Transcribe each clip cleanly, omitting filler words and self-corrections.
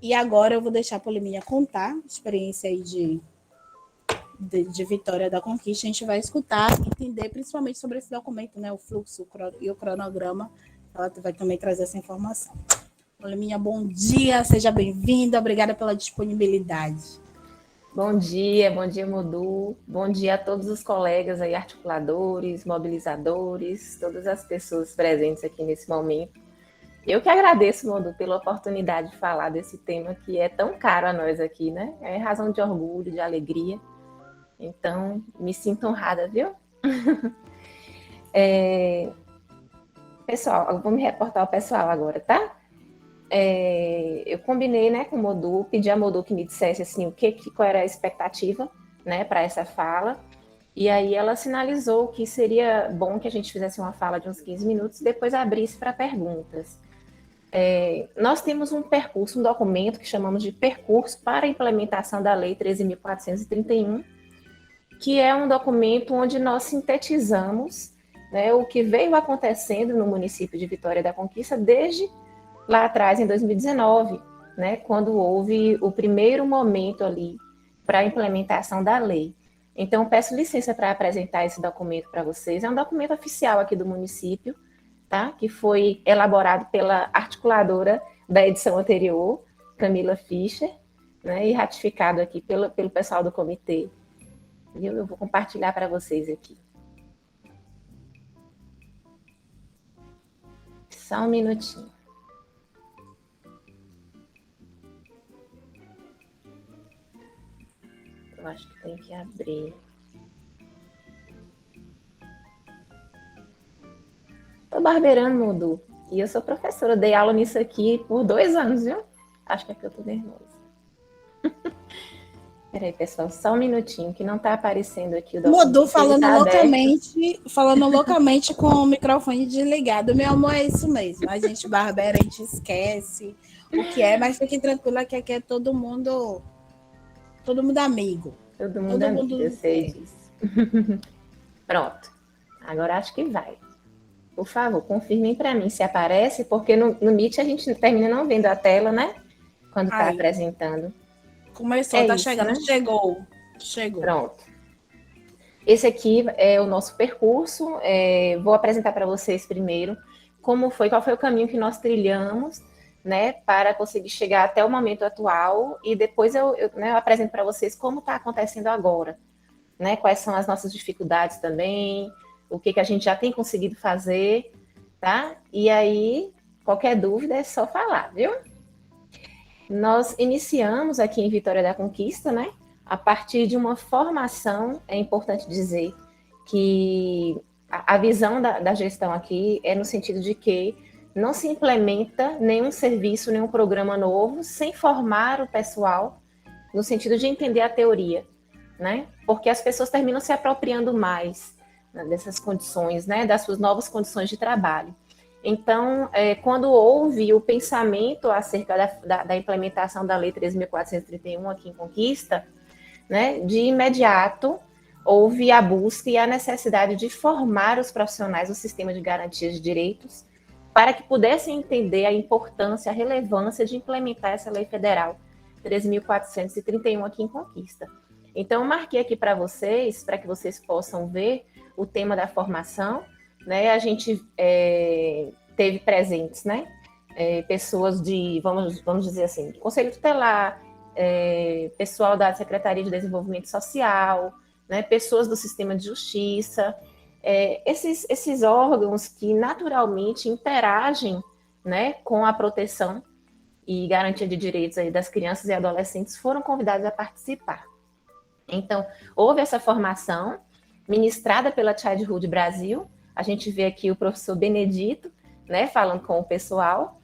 E agora eu vou deixar a Poliminha contar a experiência aí de Vitória da Conquista. A gente vai escutar, entender principalmente sobre esse documento, né, o fluxo e o cronograma. Ela vai também trazer essa informação. Poliminha, bom dia, seja bem-vinda, obrigada pela disponibilidade. Bom dia, Modu. Bom dia a todos os colegas aí, articuladores, mobilizadores, todas as pessoas presentes aqui nesse momento. Eu que agradeço, Modu, pela oportunidade de falar desse tema que é tão caro a nós aqui, né? É razão de orgulho, de alegria. Então, me sinto honrada, viu? Pessoal, eu vou me reportar ao pessoal agora, tá? Eu combinei, né, com o Modu, pedi a Modu que me dissesse assim, qual era a expectativa, né, para essa fala. E aí ela sinalizou que seria bom que a gente fizesse uma fala de uns 15 minutos e depois abrisse para perguntas. Nós temos um percurso, um documento que chamamos de Percurso para a Implementação da Lei 13.431, que é um documento onde nós sintetizamos, né, o que veio acontecendo no município de Vitória da Conquista desde lá atrás, em 2019, né, quando houve o primeiro momento ali para a implementação da lei. Então, peço licença para apresentar esse documento para vocês. É um documento oficial aqui do município, tá? Que foi elaborado pela articuladora da edição anterior, Camila Fischer, né, e ratificado aqui pelo pessoal do comitê. E eu vou compartilhar para vocês aqui. Só um minutinho. Eu acho que tem que abrir. Estou barbeirando, Modu. E eu sou professora, dei aula nisso aqui por 2 anos, viu? Acho que é que eu tô nervosa. Peraí, pessoal, só um minutinho, que não está aparecendo aqui o documento. Modu falando loucamente com o microfone desligado. Meu amor, é isso mesmo. A gente barbeira, a gente esquece o que é, mas fiquem tranquila que aqui é todo mundo amigo. Todo mundo amigo, eu sei disso. Pronto. Agora acho que vai. Por favor, confirmem para mim se aparece, porque no Meet a gente termina não vendo a tela, né? Quando está apresentando. Começou, tá chegando, né? Chegou. Pronto. Esse aqui é o nosso percurso. Vou apresentar para vocês primeiro qual foi o caminho que nós trilhamos, né, para conseguir chegar até o momento atual, e depois eu apresento para vocês como está acontecendo agora, né, quais são as nossas dificuldades também, o que a gente já tem conseguido fazer, tá? E aí, qualquer dúvida é só falar, viu? Nós iniciamos aqui em Vitória da Conquista, né, a partir de uma formação. É importante dizer que a visão da gestão aqui é no sentido de que não se implementa nenhum serviço, nenhum programa novo sem formar o pessoal no sentido de entender a teoria, né? Porque as pessoas terminam se apropriando mais, né, dessas condições, né, das suas novas condições de trabalho. Então, quando houve o pensamento acerca da implementação da Lei 13.431 aqui em Conquista, né, de imediato houve a busca e a necessidade de formar os profissionais do sistema de garantia de direitos para que pudessem entender a importância, a relevância de implementar essa lei federal 13.431 aqui em Conquista. Então, eu marquei aqui para que vocês possam ver o tema da formação, né? A gente teve presentes, né, pessoas vamos dizer assim, do Conselho Tutelar, pessoal da Secretaria de Desenvolvimento Social, né, pessoas do Sistema de Justiça, esses órgãos que naturalmente interagem, né, com a proteção e garantia de direitos aí das crianças e adolescentes foram convidados a participar. Então, houve essa formação ministrada pela Childhood Brasil. A gente vê aqui o professor Benedito, né, falando com o pessoal,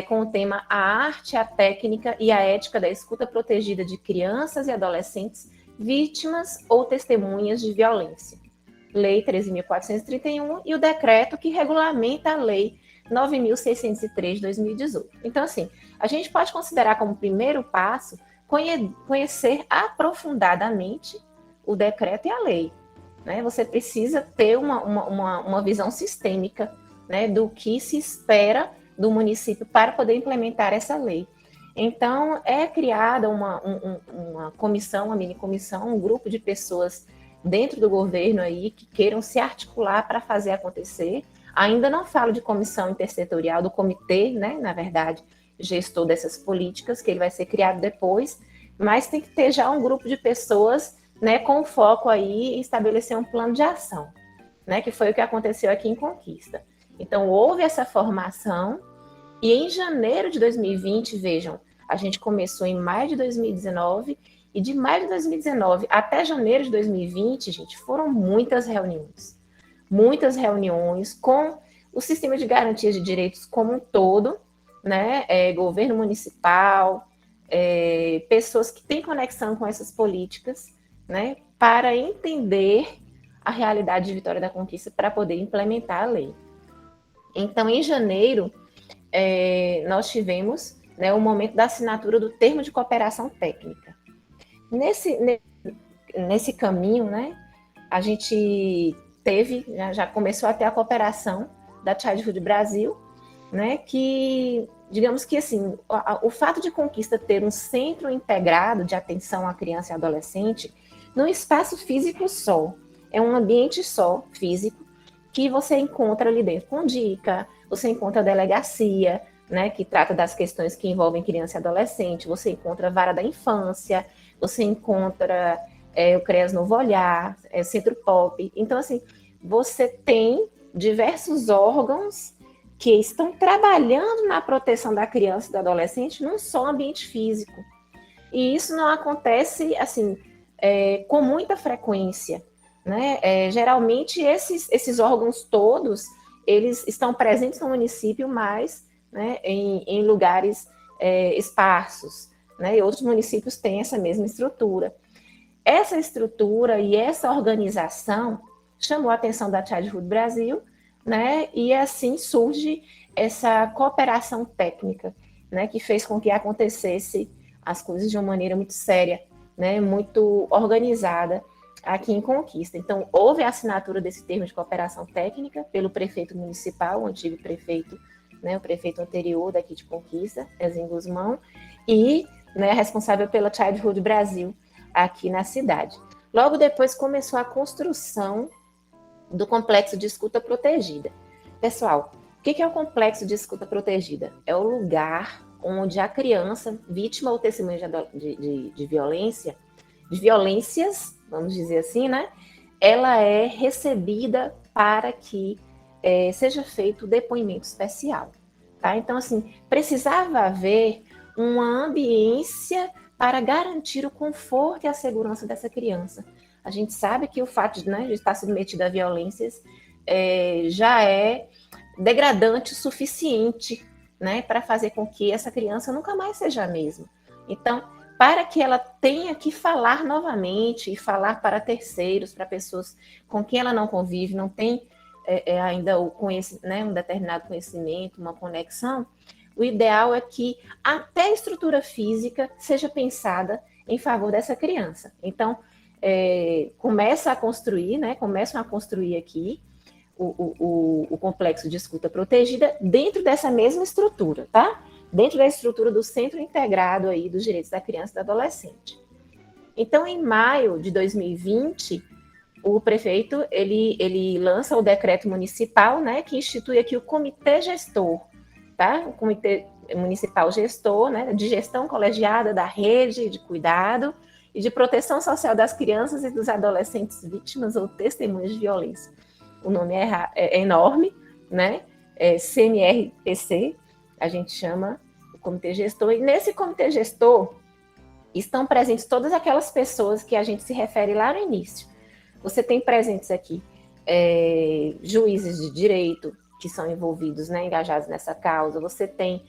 com o tema A Arte, a Técnica e a Ética da Escuta Protegida de Crianças e Adolescentes Vítimas ou Testemunhas de Violência. Lei 13.431 e o decreto que regulamenta a Lei 9.603 de 2018. Então, assim, a gente pode considerar como primeiro passo conhecer aprofundadamente o decreto e a lei, né? Você precisa ter uma visão sistêmica, né, do que se espera do município para poder implementar essa lei. Então, é criada uma comissão, uma mini comissão, um grupo de pessoas dentro do governo aí que queiram se articular para fazer acontecer. Ainda não falo de comissão intersetorial, do comitê, né, na verdade, gestor dessas políticas, que ele vai ser criado depois, mas tem que ter já um grupo de pessoas, né, com foco aí em estabelecer um plano de ação, né, que foi o que aconteceu aqui em Conquista. Então, houve essa formação, e em janeiro de 2020, vejam, a gente começou em maio de 2019, e de maio de 2019 até janeiro de 2020, gente, foram muitas reuniões com o sistema de garantia de direitos como um todo, né, governo municipal, pessoas que têm conexão com essas políticas, né, para entender a realidade de Vitória da Conquista para poder implementar a lei. Então, em janeiro, nós tivemos, né, o momento da assinatura do termo de cooperação técnica. Nesse caminho, né, a gente teve, já começou a ter a cooperação da Childhood Brasil, né, que, digamos que assim, o fato de Conquista ter um centro integrado de atenção à criança e adolescente num espaço físico só, é um ambiente só, físico, que você encontra ali dentro com dica, você encontra a delegacia, né, que trata das questões que envolvem criança e adolescente, você encontra a vara da infância, você encontra o CREAS Novo Olhar, Centro Pop. Então, assim, você tem diversos órgãos que estão trabalhando na proteção da criança e do adolescente num só ambiente físico. E isso não acontece, assim, com muita frequência, né? Geralmente, esses órgãos todos, eles estão presentes no município, mas, né, em lugares esparsos, né? E outros municípios têm essa mesma estrutura. Essa estrutura e essa organização chamou a atenção da Childhood Brasil, né? E assim surge essa cooperação técnica, né? Que fez com que acontecesse as coisas de uma maneira muito séria, né? Muito organizada aqui em Conquista. Então, houve a assinatura desse termo de cooperação técnica pelo prefeito municipal, o antigo prefeito, né? O prefeito anterior daqui de Conquista, Ezinho Guzmão, e, né, responsável pela Childhood Brasil aqui na cidade. Logo depois começou a construção do complexo de escuta protegida. Pessoal, o que é o complexo de escuta protegida? É o lugar onde a criança, vítima ou testemunha de violência, de violências, vamos dizer assim, né? Ela é recebida para que seja feito o depoimento especial. Tá? Então, assim, precisava haver uma ambiência para garantir o conforto e a segurança dessa criança. A gente sabe que o fato de estar submetida a violências já é degradante o suficiente, né, para fazer com que essa criança nunca mais seja a mesma. Então, para que ela tenha que falar novamente e falar para terceiros, para pessoas com quem ela não convive, não tem ainda um determinado conhecimento, uma conexão, o ideal é que até a estrutura física seja pensada em favor dessa criança. Então, começam a construir aqui o complexo de escuta protegida dentro dessa mesma estrutura, tá? Dentro da estrutura do Centro Integrado aí dos Direitos da Criança e do Adolescente. Então, em maio de 2020, o prefeito ele lança o decreto municipal, né, que institui aqui o comitê gestor, tá? O comitê municipal gestor, né, de gestão colegiada da rede de cuidado e de proteção social das crianças e dos adolescentes vítimas ou testemunhas de violência. O nome é enorme, né? CMRPC, a gente chama o comitê gestor. E nesse comitê gestor estão presentes todas aquelas pessoas que a gente se refere lá no início. Você tem presentes aqui juízes de direito que são envolvidos, né, engajados nessa causa. Você tem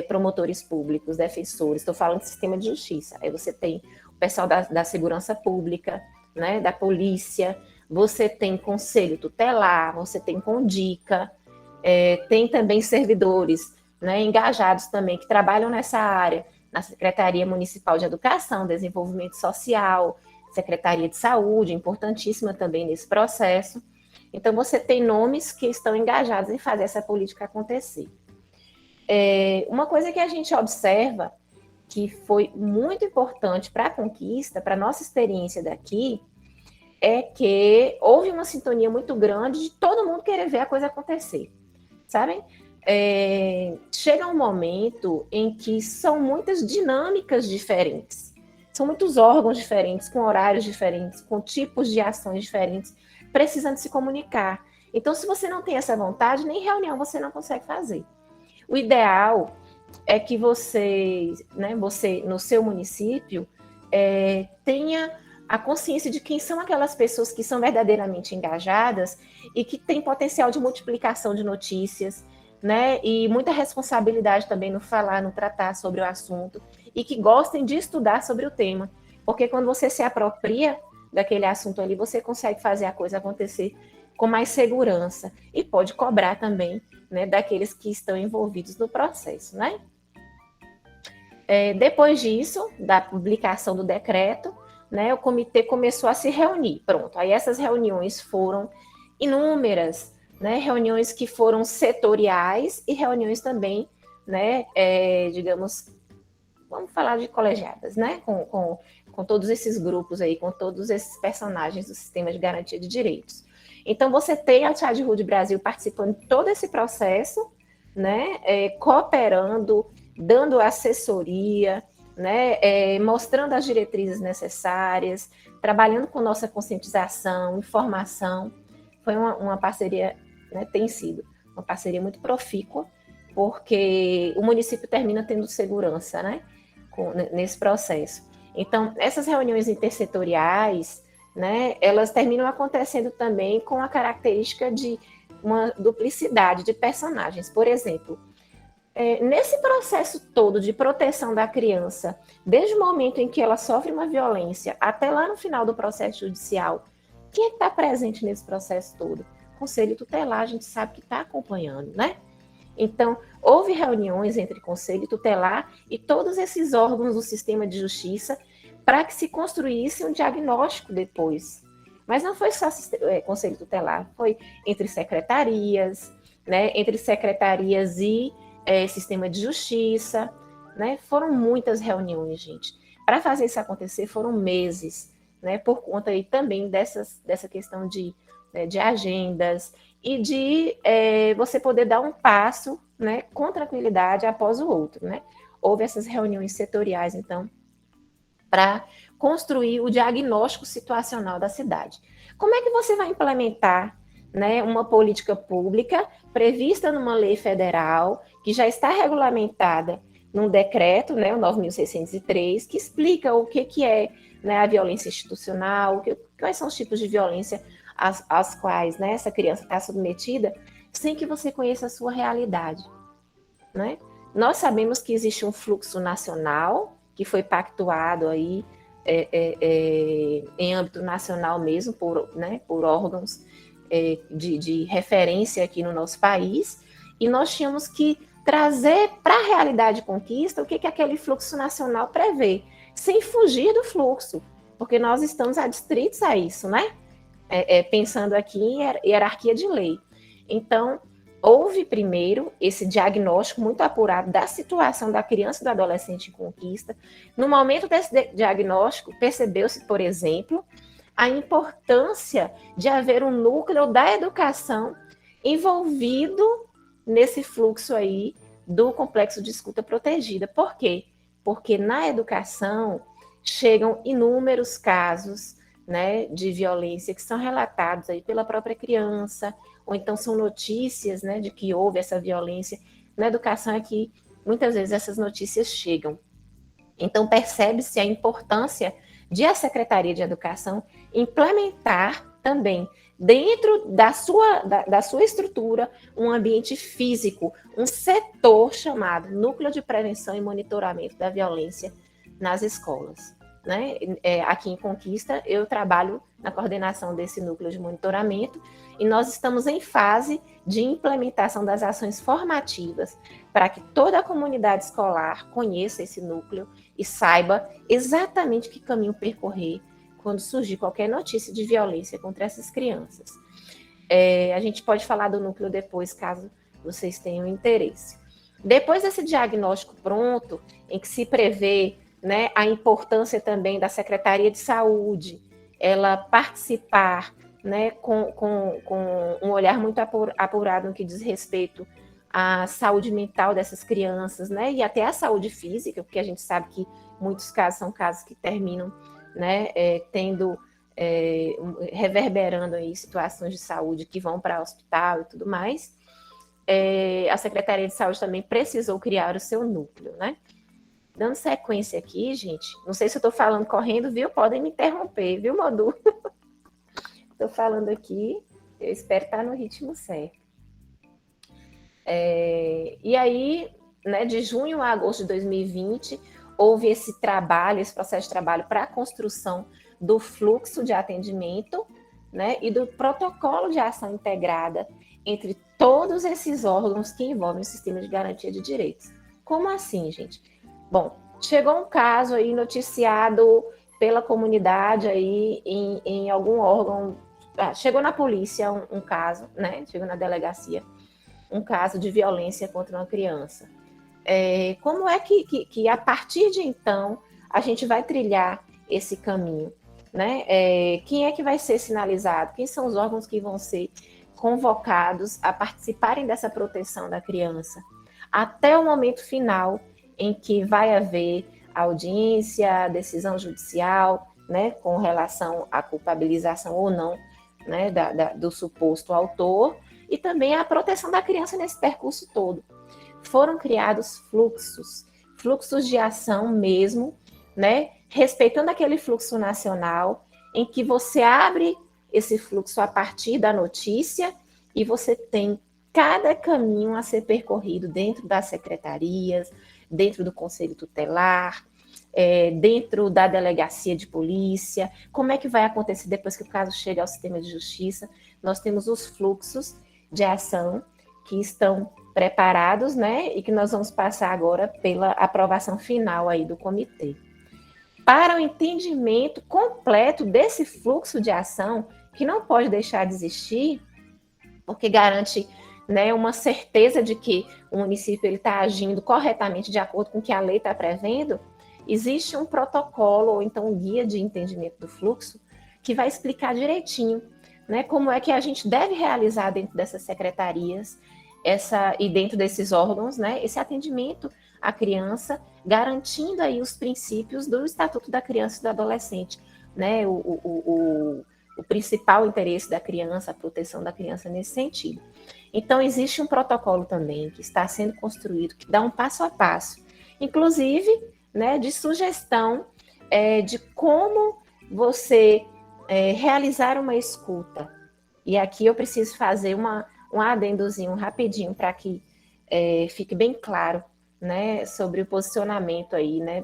promotores públicos, defensores. Estou falando de sistema de justiça. Aí você tem o pessoal da segurança pública, né, da polícia. Você tem conselho tutelar, você tem condica, tem também servidores, né, engajados também, que trabalham nessa área, na Secretaria Municipal de Educação, Desenvolvimento Social, Secretaria de Saúde, importantíssima também nesse processo. Então, você tem nomes que estão engajados em fazer essa política acontecer. Uma coisa que a gente observa que foi muito importante para a conquista, para a nossa experiência daqui, é que houve uma sintonia muito grande de todo mundo querer ver a coisa acontecer, sabem? Chega um momento em que são muitas dinâmicas diferentes, são muitos órgãos diferentes, com horários diferentes, com tipos de ações diferentes, precisando se comunicar. Então, se você não tem essa vontade, nem reunião você não consegue fazer. O ideal é que você, né, você no seu município, tenha a consciência de quem são aquelas pessoas que são verdadeiramente engajadas e que têm potencial de multiplicação de notícias, né, e muita responsabilidade também no falar, no tratar sobre o assunto, e que gostem de estudar sobre o tema, porque quando você se apropria daquele assunto ali, você consegue fazer a coisa acontecer com mais segurança e pode cobrar também, né, daqueles que estão envolvidos no processo, né? Depois disso, da publicação do decreto, né, o comitê começou a se reunir. Pronto, aí essas reuniões foram inúmeras, né, reuniões que foram setoriais e reuniões também, né, digamos, vamos falar de colegiadas, né, com todos esses grupos aí, com todos esses personagens do sistema de garantia de direitos. Então, você tem a Childhood Brasil participando de todo esse processo, né, cooperando, dando assessoria, né, mostrando as diretrizes necessárias, trabalhando com nossa conscientização, informação. Foi uma parceria, né, tem sido uma parceria muito profícua, porque o município termina tendo segurança, né, nesse processo. Então, essas reuniões intersetoriais, né, elas terminam acontecendo também com a característica de uma duplicidade de personagens. Por exemplo, nesse processo todo de proteção da criança, desde o momento em que ela sofre uma violência até lá no final do processo judicial, quem é que está presente nesse processo todo? Conselho tutelar, a gente sabe que está acompanhando, né? Então, houve reuniões entre conselho tutelar e todos esses órgãos do sistema de justiça para que se construísse um diagnóstico depois. Mas não foi só conselho tutelar, foi entre secretarias, né, entre secretarias e sistema de justiça, né? Foram muitas reuniões, gente. Para fazer isso acontecer foram meses, né? Por conta aí também dessa questão de agendas e de você poder dar um passo, né, com tranquilidade após o outro, né? Houve essas reuniões setoriais, então, para construir o diagnóstico situacional da cidade. Como é que você vai implementar, né, uma política pública prevista numa lei federal, que já está regulamentada num decreto, né, o 9.603, que explica o que é, né, a violência institucional, quais são os tipos de violência às quais, né, essa criança está submetida, sem que você conheça a sua realidade, né? Nós sabemos que existe um fluxo nacional que foi pactuado aí em âmbito nacional mesmo, por órgãos de referência aqui no nosso país, e nós tínhamos que trazer para a realidade de conquista o que aquele fluxo nacional prevê, sem fugir do fluxo, porque nós estamos adstritos a isso, né? Pensando aqui em hierarquia de lei. Então, houve primeiro esse diagnóstico muito apurado da situação da criança e do adolescente em conquista. No momento desse diagnóstico, percebeu-se, por exemplo, a importância de haver um núcleo da educação envolvido nesse fluxo aí do complexo de escuta protegida. Por quê? Porque na educação chegam inúmeros casos, né, de violência que são relatados aí pela própria criança, ou então são notícias, né, de que houve essa violência. Na educação é que muitas vezes essas notícias chegam. Então percebe-se a importância de a Secretaria de Educação implementar também dentro da sua estrutura um ambiente físico, um setor chamado Núcleo de Prevenção e Monitoramento da Violência nas Escolas. Né? Aqui em Conquista, eu trabalho na coordenação desse núcleo de monitoramento e nós estamos em fase de implementação das ações formativas para que toda a comunidade escolar conheça esse núcleo e saiba exatamente que caminho percorrer quando surgir qualquer notícia de violência contra essas crianças. A gente pode falar do núcleo depois, caso vocês tenham interesse. Depois desse diagnóstico pronto, em que se prevê, né, a importância também da Secretaria de Saúde, ela participar, né, com um olhar muito apurado no que diz respeito à saúde mental dessas crianças, né, e até a saúde física, porque a gente sabe que muitos casos são casos que terminam, né, tendo, reverberando aí situações de saúde que vão para o hospital e tudo mais. A Secretaria de Saúde também precisou criar o seu núcleo, né? Dando sequência aqui, gente, não sei se eu estou falando correndo, viu? Podem me interromper, viu, Modu? Estou falando aqui, eu espero estar no ritmo certo. E aí, né, de junho a agosto de 2020, houve esse trabalho, esse processo de trabalho para a construção do fluxo de atendimento, né, e do protocolo de ação integrada entre todos esses órgãos que envolvem o sistema de garantia de direitos. Como assim, gente? Bom, chegou um caso aí noticiado pela comunidade aí em algum órgão, chegou na polícia um caso, né? Chegou na delegacia um caso de violência contra uma criança. Como é que a partir de então a gente vai trilhar esse caminho, né? Quem é que vai ser sinalizado? Quem são os órgãos que vão ser convocados a participarem dessa proteção da criança? Até o momento final em que vai haver audiência, decisão judicial, né, com relação à culpabilização ou não, né, do suposto autor, e também a proteção da criança nesse percurso todo. Foram criados fluxos de ação mesmo, né, respeitando aquele fluxo nacional, em que você abre esse fluxo a partir da notícia e você tem cada caminho a ser percorrido dentro das secretarias, dentro do conselho tutelar, dentro da delegacia de polícia. Como é que vai acontecer depois que o caso chega ao sistema de justiça? Nós temos os fluxos de ação que estão preparados, né, e que nós vamos passar agora pela aprovação final aí do comitê. Para o entendimento completo desse fluxo de ação, que não pode deixar de existir, porque garante, né, uma certeza de que o município está agindo corretamente de acordo com o que a lei está prevendo, existe um protocolo ou então um guia de entendimento do fluxo que vai explicar direitinho, né, como é que a gente deve realizar dentro dessas secretarias e dentro desses órgãos, né, esse atendimento à criança, garantindo aí os princípios do Estatuto da Criança e do Adolescente, né, o principal interesse da criança, a proteção da criança nesse sentido. Então, existe um protocolo também que está sendo construído, que dá um passo a passo, inclusive, né, de sugestão de como você realizar uma escuta. E aqui eu preciso fazer um adendozinho rapidinho para que fique bem claro, né, sobre o posicionamento aí, né,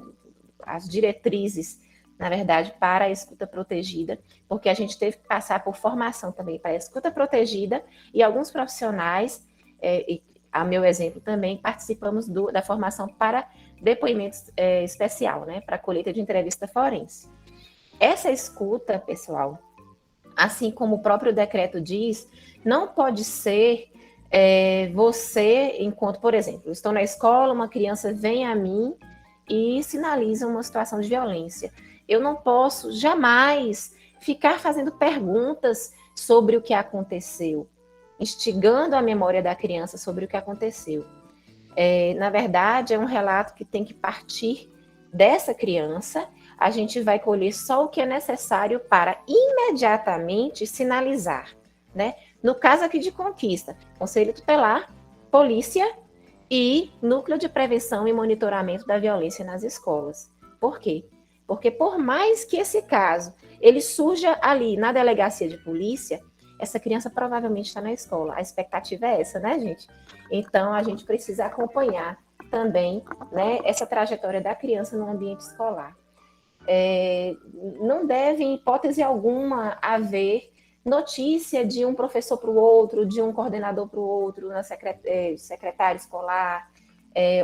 as diretrizes, na verdade, para a escuta protegida, porque a gente teve que passar por formação também para a escuta protegida e alguns profissionais, a meu exemplo também, participamos da formação para depoimento especial, né, para colheita de entrevista forense. Essa escuta, pessoal, assim como o próprio decreto diz, não pode ser você, enquanto, por exemplo, eu estou na escola, uma criança vem a mim e sinaliza uma situação de violência. Eu não posso jamais ficar fazendo perguntas sobre o que aconteceu, instigando a memória da criança sobre o que aconteceu. Na verdade, é um relato que tem que partir dessa criança. A gente vai colher só o que é necessário para imediatamente sinalizar, né? No caso aqui de Conquista, Conselho Tutelar, Polícia e Núcleo de Prevenção e Monitoramento da Violência nas Escolas. Por quê? Porque por mais que esse caso ele surja ali na delegacia de polícia, essa criança provavelmente está na escola. A expectativa é essa, né, gente? Então, a gente precisa acompanhar também, né, essa trajetória da criança no ambiente escolar. Não deve, em hipótese alguma, haver notícia de um professor para o outro, de um coordenador para o outro, na secretária escolar,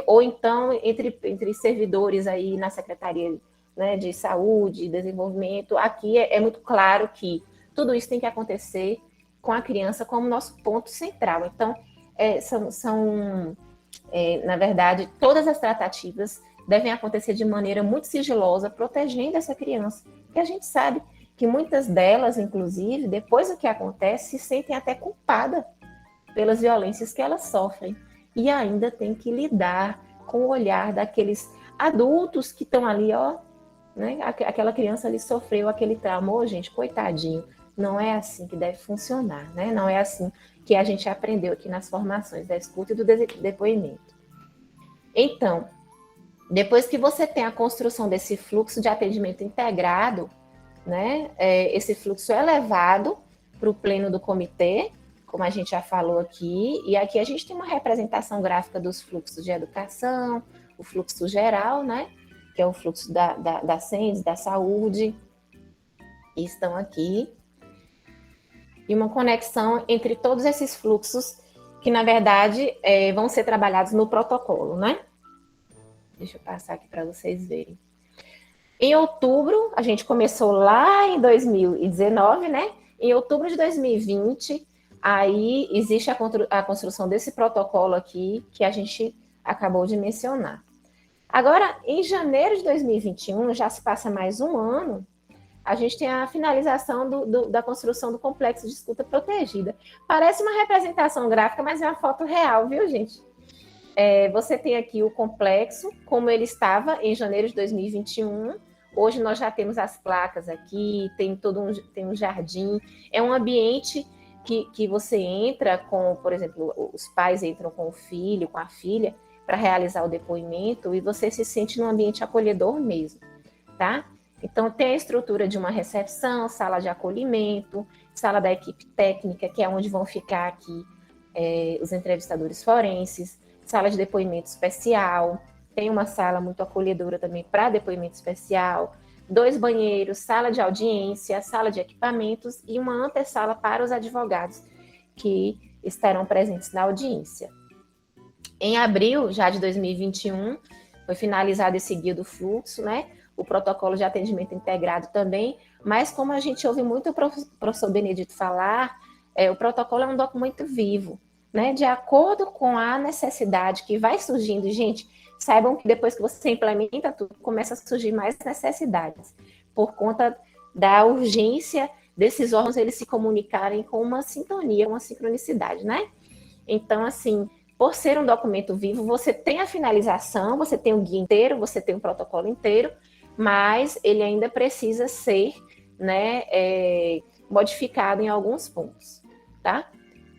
ou então entre servidores aí na Secretaria, né, de Saúde e Desenvolvimento. Aqui é muito claro que tudo isso tem que acontecer com a criança como nosso ponto central. Então, são Na verdade, todas as tratativas devem acontecer de maneira muito sigilosa, protegendo essa criança. Porque a gente sabe que muitas delas, inclusive, depois do que acontece, se sentem até culpadas pelas violências que elas sofrem. E ainda tem que lidar com o olhar daqueles adultos que estão ali, ó, né? Aquela criança ali sofreu aquele trauma, oh, gente, coitadinho. Não é assim que deve funcionar, né? Não é assim que a gente aprendeu aqui nas formações da escuta e do depoimento. Então, depois que você tem a construção desse fluxo de atendimento integrado, né? Esse fluxo é levado para o pleno do comitê, como a gente já falou aqui, e aqui a gente tem uma representação gráfica dos fluxos de educação, o fluxo geral, né? Que é o fluxo da SENS, da saúde, e estão aqui. E uma conexão entre todos esses fluxos que, na verdade, vão ser trabalhados no protocolo, né? Deixa eu passar aqui para vocês verem. Em outubro, a gente começou lá em 2019, né? Em outubro de 2020, aí existe a construção desse protocolo aqui que a gente acabou de mencionar. Agora, em janeiro de 2021, já se passa mais um ano, a gente tem a finalização da construção do complexo de escuta protegida. Parece uma representação gráfica, mas é uma foto real, viu, gente? Você tem aqui o complexo, como ele estava em janeiro de 2021. Hoje nós já temos as placas aqui, tem um jardim. É um ambiente que você entra com, por exemplo, os pais entram com o filho, com a filha, para realizar o depoimento, e você se sente num ambiente acolhedor mesmo, tá? Então, tem a estrutura de uma recepção, sala de acolhimento, sala da equipe técnica, que é onde vão ficar aqui os entrevistadores forenses, sala de depoimento especial, tem uma sala muito acolhedora também para depoimento especial, 2 banheiros, sala de audiência, sala de equipamentos e uma antessala para os advogados que estarão presentes na audiência. Em abril, já de 2021, foi finalizado esse guia do fluxo, né? O protocolo de atendimento integrado também, mas como a gente ouve muito o professor Benedito falar, o protocolo é um documento vivo, né? De acordo com a necessidade que vai surgindo, gente, saibam que depois que você implementa tudo, começa a surgir mais necessidades, por conta da urgência desses órgãos eles se comunicarem com uma sintonia, uma sincronicidade, né? Então, assim, por ser um documento vivo, você tem a finalização, você tem o guia inteiro, você tem o protocolo inteiro, mas ele ainda precisa ser, né, modificado em alguns pontos, tá?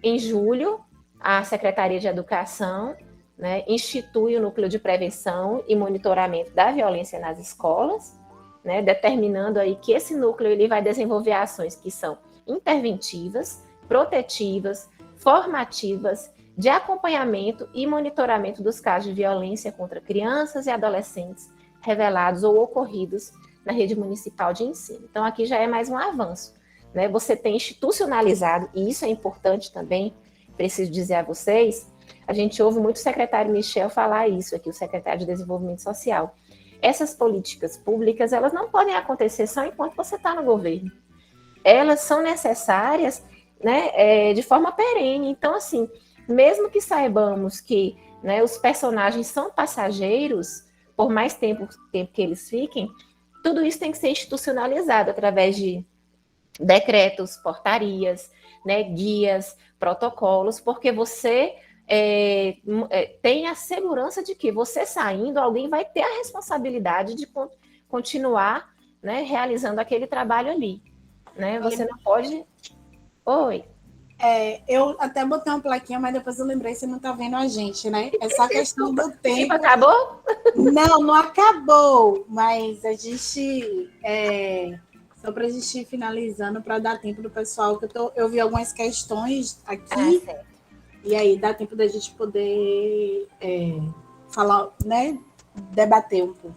Em julho, a Secretaria de Educação, né, institui o Núcleo de Prevenção e Monitoramento da Violência nas Escolas, né, determinando aí que esse núcleo ele vai desenvolver ações que são interventivas, protetivas, formativas, de acompanhamento e monitoramento dos casos de violência contra crianças e adolescentes revelados ou ocorridos na rede municipal de ensino. Então, aqui já é mais um avanço, né? Você tem institucionalizado, e isso é importante também, preciso dizer a vocês, a gente ouve muito o secretário Michel falar isso aqui, o secretário de Desenvolvimento Social. Essas políticas públicas, elas não podem acontecer só enquanto você está no governo. Elas são necessárias, né, de forma perene. Então, assim, mesmo que saibamos que, né, os personagens são passageiros, por mais tempo que eles fiquem, tudo isso tem que ser institucionalizado através de decretos, portarias, né, guias, protocolos, porque você tem a segurança de que você saindo, alguém vai ter a responsabilidade de continuar, né, realizando aquele trabalho ali. Né? Você não pode... Oi. Eu até botei uma plaquinha, mas depois eu lembrei, você não está vendo a gente, né? É só questão do tempo. Tipo, acabou? Não acabou, mas a gente... só para a gente ir finalizando, para dar tempo do pessoal, que eu vi algumas questões aqui, e aí dá tempo da gente poder falar, né? Debater um pouco.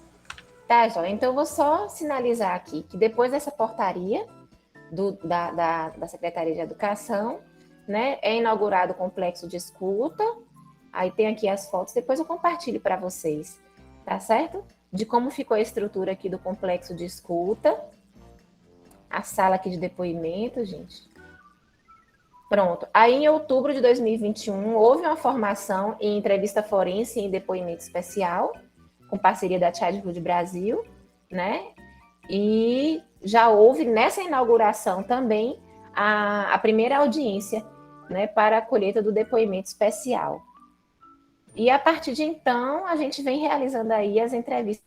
Tá, Jó. Então, eu vou só sinalizar aqui que depois dessa portaria da Secretaria de Educação, né, é inaugurado o complexo de escuta. Aí tem aqui as fotos, depois eu compartilho para vocês, tá certo? De como ficou a estrutura aqui do complexo de escuta. A sala aqui de depoimento, gente. Pronto. Aí, em outubro de 2021, houve uma formação em entrevista forense e em depoimento especial, com parceria da Childhood Brasil, né? E já houve nessa inauguração também a primeira audiência, né, para a colheita do depoimento especial. E a partir de então, a gente vem realizando aí as entrevistas.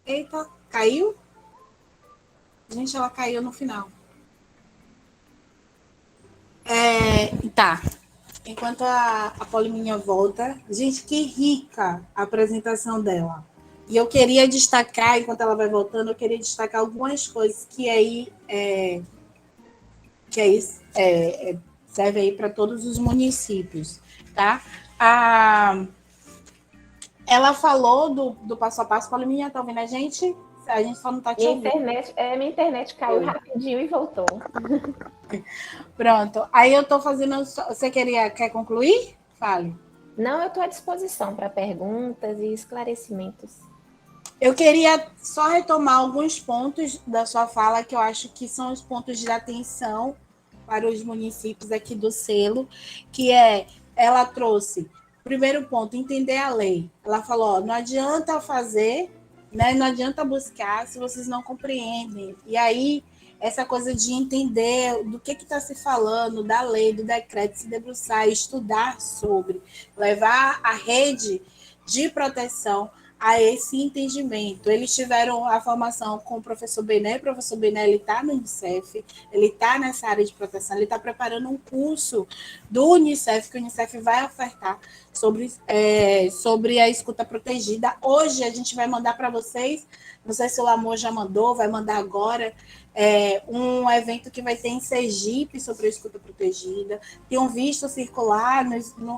Eita, caiu? Gente, ela caiu no final. Tá. Enquanto a Paulinha volta, gente, que rica a apresentação dela. E eu queria destacar, enquanto ela vai voltando, eu queria destacar algumas coisas que aí serve aí para todos os municípios, tá? Ela falou do passo a passo. Paulinha, tá ouvindo a gente? A gente só não tá te ouvindo. Minha internet caiu rapidinho e voltou. Pronto. Aí eu tô fazendo. Você quer concluir? Fale. Não, eu estou à disposição para perguntas e esclarecimentos. Eu queria só retomar alguns pontos da sua fala que eu acho que são os pontos de atenção para os municípios aqui do selo, que ela trouxe, primeiro ponto, entender a lei. Ela falou, não adianta fazer, né, não adianta buscar se vocês não compreendem. E aí, essa coisa de entender do que está se falando, da lei, do decreto, se debruçar, estudar sobre, levar a rede de proteção a esse entendimento. Eles tiveram a formação com o professor Bené. O professor Bené está no Unicef, ele está nessa área de proteção, ele está preparando um curso do Unicef, que o Unicef vai ofertar sobre a escuta protegida. Hoje a gente vai mandar para vocês, não sei se o Amor já mandou, vai mandar agora, um evento que vai ter em Sergipe sobre a escuta protegida. Tem visto circular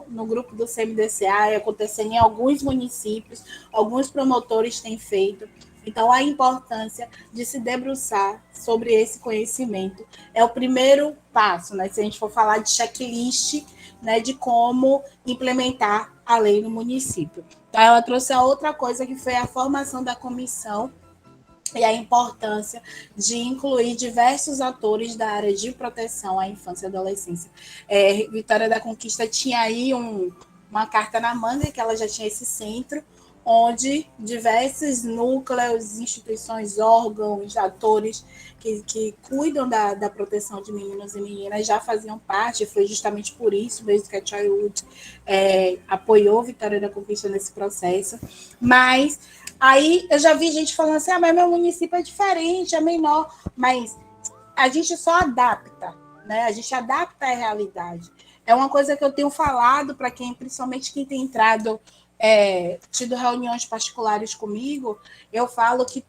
no grupo do CMDCA, acontecendo em alguns municípios, alguns promotores têm feito. Então, a importância de se debruçar sobre esse conhecimento é o primeiro passo, né? Se a gente for falar de checklist, né, de como implementar a lei no município. Então, ela trouxe a outra coisa que foi a formação da comissão e a importância de incluir diversos atores da área de proteção à infância e adolescência. Vitória da Conquista tinha aí uma carta na manga, que ela já tinha esse centro, onde diversos núcleos, instituições, órgãos, atores que cuidam da proteção de meninos e meninas já faziam parte. Foi justamente por isso mesmo que a Childhood apoiou Vitória da Conquista nesse processo. Mas aí eu já vi gente falando assim, mas meu município é diferente, é menor, mas a gente só adapta, né? A gente adapta a realidade. É uma coisa que eu tenho falado para principalmente quem tem entrado, tido reuniões particulares comigo, eu falo que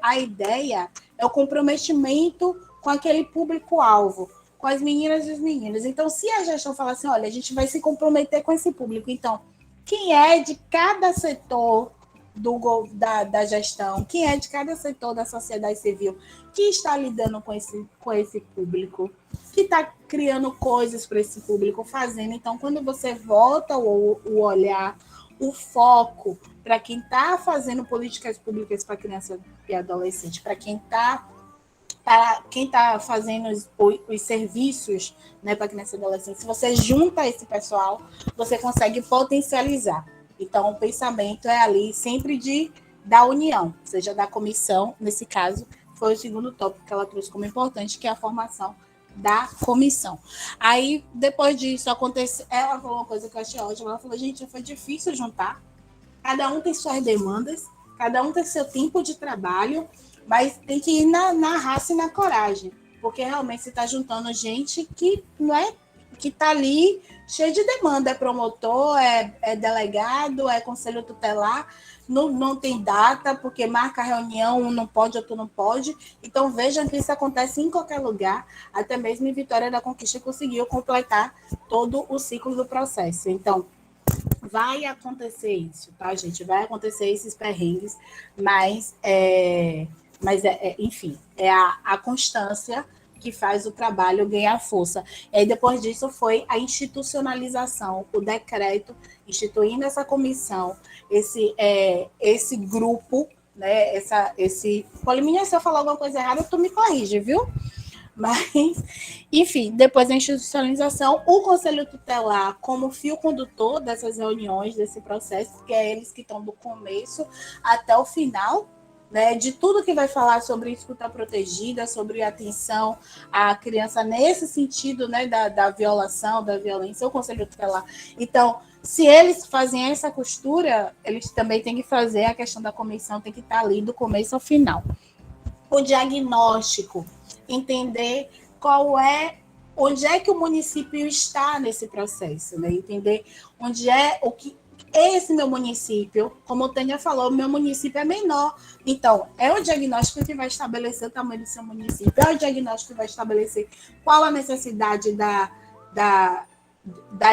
a ideia é o comprometimento com aquele público-alvo, com as meninas e os meninos. Então, se a gestão falar assim, olha, a gente vai se comprometer com esse público, então, quem é de cada setor da gestão, quem é de cada setor da sociedade civil que está lidando com esse público, que está criando coisas para esse público, fazendo. Então, quando você volta o olhar, o foco para quem está fazendo políticas públicas para criança e adolescente, para quem está fazendo os serviços, né, para criança e adolescente, se você junta esse pessoal, você consegue potencializar. Então, o pensamento é ali sempre da união, seja da comissão, nesse caso, foi o segundo tópico que ela trouxe como importante, que é a formação da comissão. Aí, depois disso, ela falou uma coisa que eu achei ótima, ela falou, gente, foi difícil juntar, cada um tem suas demandas, cada um tem seu tempo de trabalho, mas tem que ir na raça e na coragem, porque realmente você está juntando gente que não é, que está ali cheio de demanda, é promotor, é delegado, é conselho tutelar, não tem data, porque marca a reunião, um não pode, outro não pode. Então, vejam que isso acontece em qualquer lugar, até mesmo em Vitória da Conquista conseguiu completar todo o ciclo do processo. Então, vai acontecer isso, tá, gente? Vai acontecer esses perrengues, mas enfim, é a constância que faz o trabalho ganhar força. E aí, depois disso, foi a institucionalização, o decreto instituindo essa comissão, esse grupo, né? Poliminha, se eu falar alguma coisa errada, tu me corrige, viu? Mas, enfim, depois da institucionalização, o Conselho Tutelar, como fio condutor dessas reuniões, desse processo, que é eles que estão do começo até o final, né, de tudo que vai falar sobre escuta protegida, sobre atenção à criança nesse sentido, né, da violação, da violência, o Conselho Tutelar. Então, se eles fazem essa costura, eles também têm que fazer a questão da comissão, tem que estar ali do começo ao final. O diagnóstico, entender onde é que o município está nesse processo, né? Entender onde é o que esse meu município, como a Tânia falou, o meu município é menor. Então, é o diagnóstico que vai estabelecer o tamanho do seu município, é o diagnóstico que vai estabelecer qual a necessidade da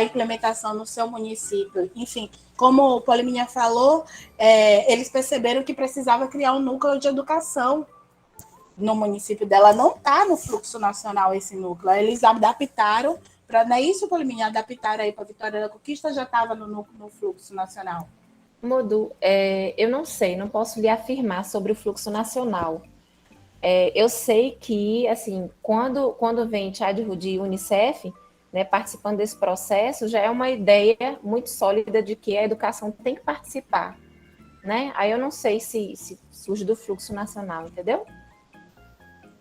implementação no seu município. Enfim, como o Poliminha falou, eles perceberam que precisava criar um núcleo de educação no município dela. Não está no fluxo nacional esse núcleo. Eles adaptaram para, não é isso, Poliminha? Adaptaram aí para Vitória da Conquista, já estava no fluxo nacional? Modu, eu não sei, não posso lhe afirmar sobre o fluxo nacional. Eu sei que, assim, quando vem Childhood e Unicef, né, participando desse processo, já é uma ideia muito sólida de que a educação tem que participar, né? Aí eu não sei se surge do fluxo nacional, entendeu?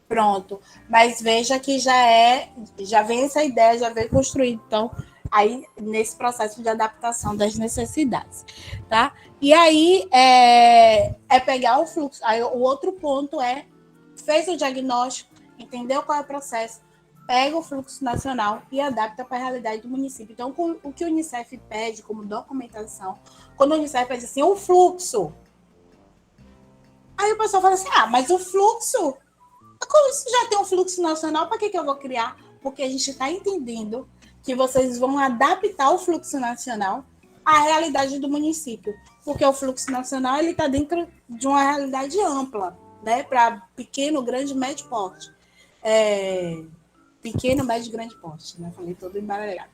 Pronto, mas veja que já vem essa ideia, já vem construído, então, aí nesse processo de adaptação das necessidades, tá? E aí é pegar o fluxo. Aí o outro ponto fez o diagnóstico, entendeu qual é o processo, pega o fluxo nacional e adapta para a realidade do município. Então, o que o Unicef pede como documentação, quando o Unicef pede assim, o fluxo, aí o pessoal fala assim, mas o fluxo, como isso já tem um fluxo nacional, para que eu vou criar? Porque a gente está entendendo que vocês vão adaptar o fluxo nacional à realidade do município, porque o fluxo nacional ele está dentro de uma realidade ampla, né? Para pequeno, grande, médio porte. Pequeno, médio, grande porte, né? Falei todo embaralhado.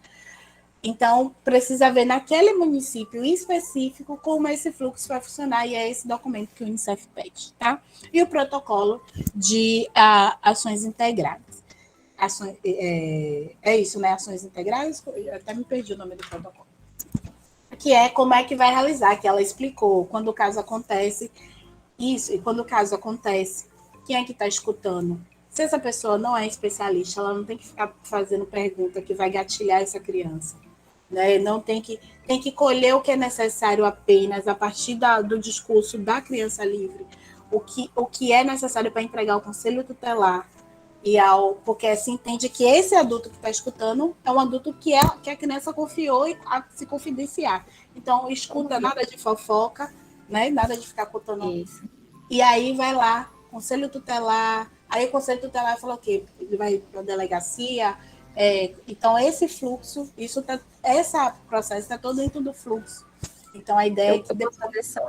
Então, precisa ver naquele município específico como esse fluxo vai funcionar, e é esse documento que o Unicef pede, tá? E o protocolo de ações integradas. É isso, né? Ações integradas? Eu até me perdi o nome do protocolo. Que é como é que vai realizar, que ela explicou, quando o caso acontece, isso, e quando o caso acontece, quem é que está escutando? Se essa pessoa não é especialista, ela não tem que ficar fazendo pergunta que vai gatilhar essa criança. Né? Não tem que colher o que é necessário apenas a partir do discurso da criança livre, o que é necessário para entregar ao conselho tutelar, porque assim entende que esse adulto que está escutando é um adulto que a criança confiou a se confidenciar. Então, escuta nada de fofoca, né? Nada de ficar contando. Isso. E aí vai lá, conselho tutelar, aí o conselho tutelar falou o quê? Ele vai para a delegacia. Então, esse fluxo, esse processo está todo dentro do fluxo. Então, a ideia é que depois fazer só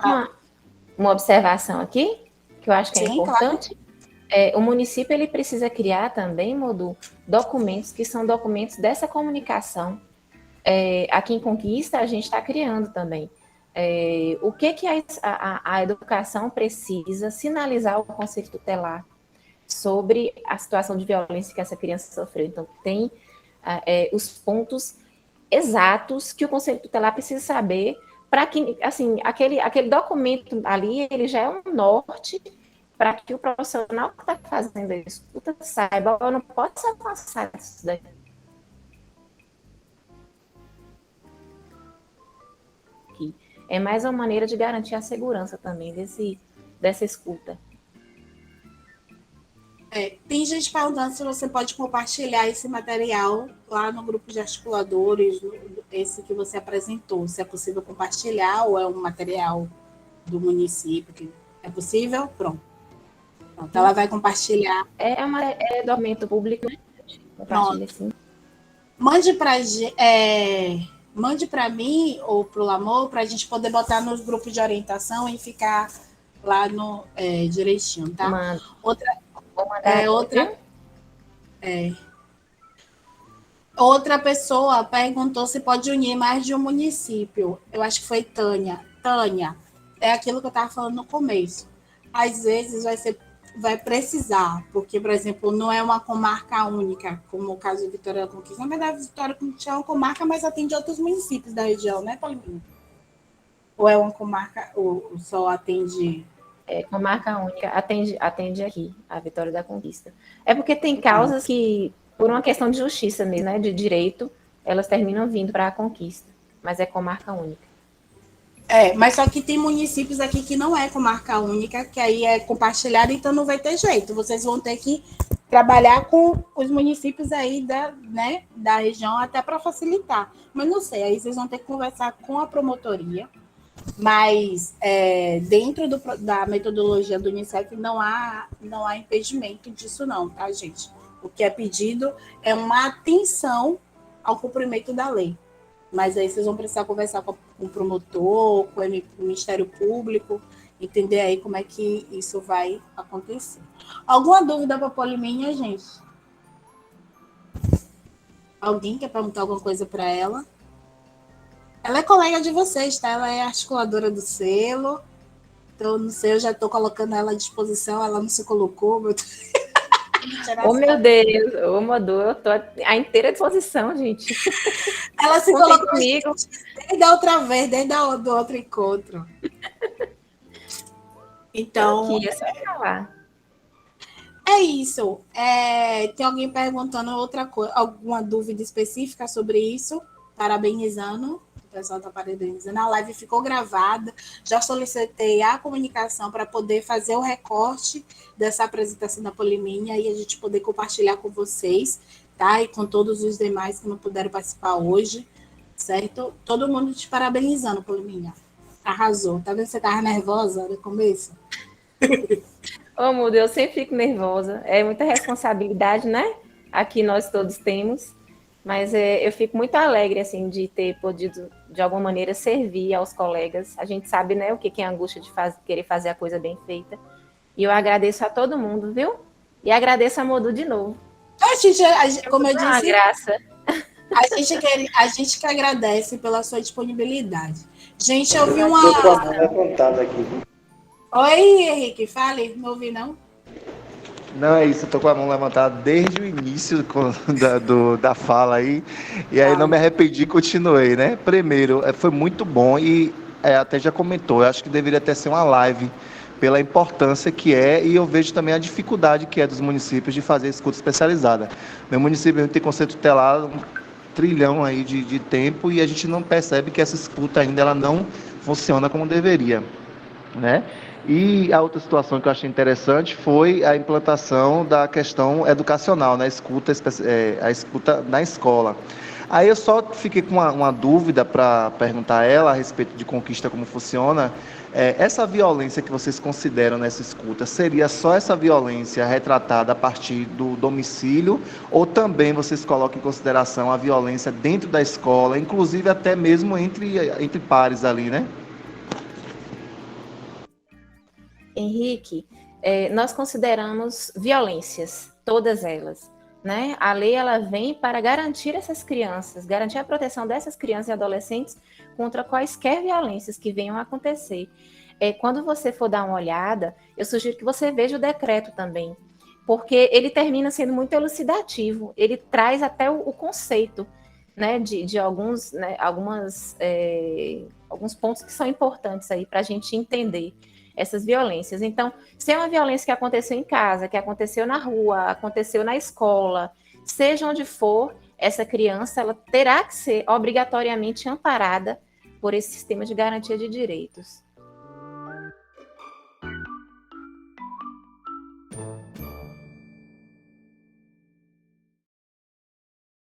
uma observação aqui, que eu acho que é importante. Claro. O município ele precisa criar também, Modu, documentos que são documentos dessa comunicação. Aqui em Conquista, a gente está criando também. O que a educação precisa sinalizar ao Conselho Tutelar sobre a situação de violência que essa criança sofreu. Então, tem os pontos exatos que o Conselho Tutelar precisa saber para que, assim, aquele documento ali, ele já é um norte para que o profissional que está fazendo a escuta saiba, eu não posso passar isso daqui. É mais uma maneira de garantir a segurança também dessa escuta. Tem gente perguntando se você pode compartilhar esse material lá no grupo de articuladores, esse que você apresentou. Se é possível compartilhar ou é um material do município. É possível? Pronto. Ela vai compartilhar. É documento público, né? Compartilha, sim. Mande para mim ou para o Lamor, para a gente poder botar nos grupos de orientação e ficar lá no direitinho, tá? Manda. Outra pessoa perguntou se pode unir mais de um município. Eu acho que foi Tânia. Tânia, é aquilo que eu estava falando no começo. às vezes vai precisar, porque, por exemplo, não é uma comarca única, como o caso de Vitória da Conquista. Na verdade, Vitória da Conquista é uma comarca, mas atende outros municípios da região, né, Paulinho? Ou é uma comarca, ou só atende... Comarca única, atende aqui, a Vitória da Conquista. É porque tem causas que, por uma questão de justiça mesmo, né, de direito, elas terminam vindo para a Conquista, mas é comarca única. Mas só que tem municípios aqui que não é comarca única, que aí é compartilhado, então não vai ter jeito. Vocês vão ter que trabalhar com os municípios aí da região até para facilitar. Mas não sei, aí vocês vão ter que conversar com a promotoria, mas dentro da metodologia do Unicef não há impedimento disso não, tá, gente? O que é pedido é uma atenção ao cumprimento da lei. Mas aí vocês vão precisar conversar com o promotor, com o Ministério Público, entender aí como é que isso vai acontecer. Alguma dúvida para a Poliminha, gente? Alguém quer perguntar alguma coisa para ela? Ela é colega de vocês, tá? Ela é articuladora do selo. Então, não sei, eu já estou colocando ela à disposição, ela não se colocou. Oh, meu Deus, ô Madu, eu tô à inteira disposição, gente. Ela se colocou comigo desde a outra vez, desde do outro encontro. Então, aqui, é só falar. É isso. Tem alguém perguntando outra coisa, alguma dúvida específica sobre isso? Parabenizando. O pessoal está parabenizando. A live ficou gravada. Já solicitei a comunicação para poder fazer o recorte dessa apresentação da Poliminha e a gente poder compartilhar com vocês, tá? E com todos os demais que não puderam participar hoje, certo? Todo mundo te parabenizando, Poliminha. Arrasou. Tá vendo que você estava nervosa no começo? Oh, meu Deus, eu sempre fico nervosa. É muita responsabilidade, né? Aqui nós todos temos. Mas eu fico muito alegre, assim, de ter podido, de alguma maneira, servir aos colegas. A gente sabe, né, o que é a angústia de querer fazer a coisa bem feita. E eu agradeço a todo mundo, viu? E agradeço a Modu de novo. Como eu disse, uma graça. A gente que agradece pela sua disponibilidade. Gente, eu vi uma... Oi, Henrique, fale. Não ouvi, não? Não, é isso, eu tô com a mão levantada desde o início da fala aí, e aí não me arrependi e continuei, né? Primeiro, foi muito bom e até já comentou, eu acho que deveria até ser uma live pela importância que é, e eu vejo também a dificuldade que é dos municípios de fazer escuta especializada. Meu município tem conceito tutelado, 1 trilhão aí de tempo, e a gente não percebe que essa escuta ainda ela não funciona como deveria, né? E a outra situação que eu achei interessante foi a implantação da questão educacional, né? A escuta na escola. Aí eu só fiquei com uma dúvida para perguntar a ela a respeito de Conquista, como funciona. Essa violência que vocês consideram nessa escuta, seria só essa violência retratada a partir do domicílio, ou também vocês colocam em consideração a violência dentro da escola, inclusive até mesmo entre pares ali, né? Henrique, nós consideramos violências, todas elas, né? A lei ela vem para garantir essas crianças, garantir a proteção dessas crianças e adolescentes contra quaisquer violências que venham a acontecer. Quando você for dar uma olhada, eu sugiro que você veja o decreto também, porque ele termina sendo muito elucidativo, ele traz até o conceito, né, de alguns, né, alguns pontos que são importantes aí para a gente entender essas violências. Então, se é uma violência que aconteceu em casa, que aconteceu na rua, aconteceu na escola, seja onde for, essa criança ela terá que ser obrigatoriamente amparada por esse sistema de garantia de direitos.